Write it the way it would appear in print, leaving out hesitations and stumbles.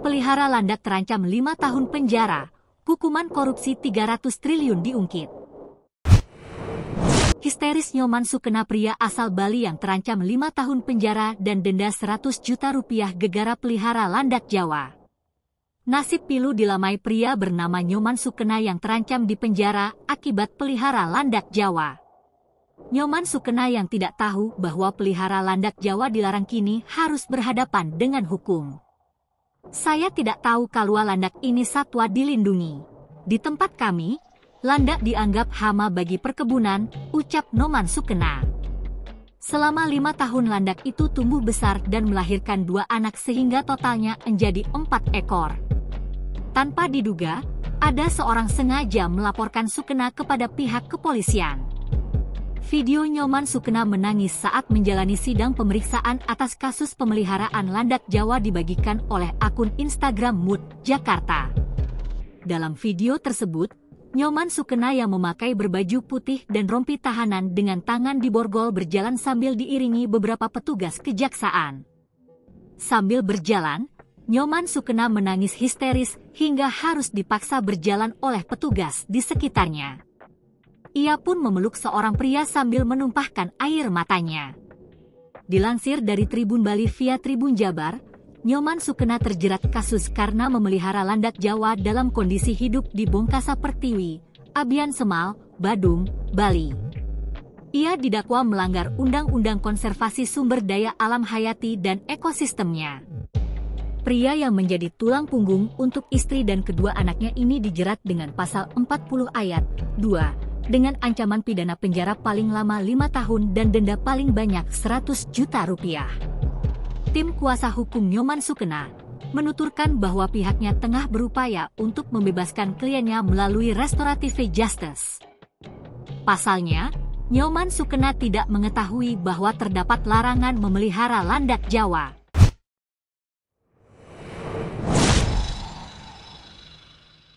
Pelihara landak terancam 5 tahun penjara, hukuman korupsi 300 triliun diungkit. Histeris Nyoman Sukena, pria asal Bali yang terancam 5 tahun penjara dan denda 100 juta rupiah gegara pelihara landak Jawa. Nasib pilu dilamai pria bernama Nyoman Sukena yang terancam di penjara akibat pelihara landak Jawa. Nyoman Sukena yang tidak tahu bahwa pelihara landak Jawa dilarang kini harus berhadapan dengan hukum. Saya tidak tahu kalau landak ini satwa dilindungi. Di tempat kami, landak dianggap hama bagi perkebunan, ucap Nyoman Sukena. Selama 5 tahun landak itu tumbuh besar dan melahirkan 2 anak sehingga totalnya menjadi 4 ekor. Tanpa diduga, ada seorang sengaja melaporkan Sukena kepada pihak kepolisian. Video Nyoman Sukena menangis saat menjalani sidang pemeriksaan atas kasus pemeliharaan landak Jawa dibagikan oleh akun Instagram Mood Jakarta. Dalam video tersebut, Nyoman Sukena yang memakai berbaju putih dan rompi tahanan dengan tangan di borgol berjalan sambil diiringi beberapa petugas kejaksaan. Sambil berjalan, Nyoman Sukena menangis histeris hingga harus dipaksa berjalan oleh petugas di sekitarnya. Ia pun memeluk seorang pria sambil menumpahkan air matanya. Dilansir dari Tribun Bali via Tribun Jabar, Nyoman Sukena terjerat kasus karena memelihara landak Jawa dalam kondisi hidup di Bongkasa Pertiwi, Abian Semal, Badung, Bali. Ia didakwa melanggar Undang-Undang Konservasi Sumber Daya Alam Hayati dan Ekosistemnya. Pria yang menjadi tulang punggung untuk istri dan kedua anaknya ini dijerat dengan pasal 40 ayat 2, dengan ancaman pidana penjara paling lama 5 tahun dan denda paling banyak 100 juta rupiah. Tim kuasa hukum Nyoman Sukena menuturkan bahwa pihaknya tengah berupaya untuk membebaskan kliennya melalui restoratif justice. Pasalnya, Nyoman Sukena tidak mengetahui bahwa terdapat larangan memelihara landak Jawa.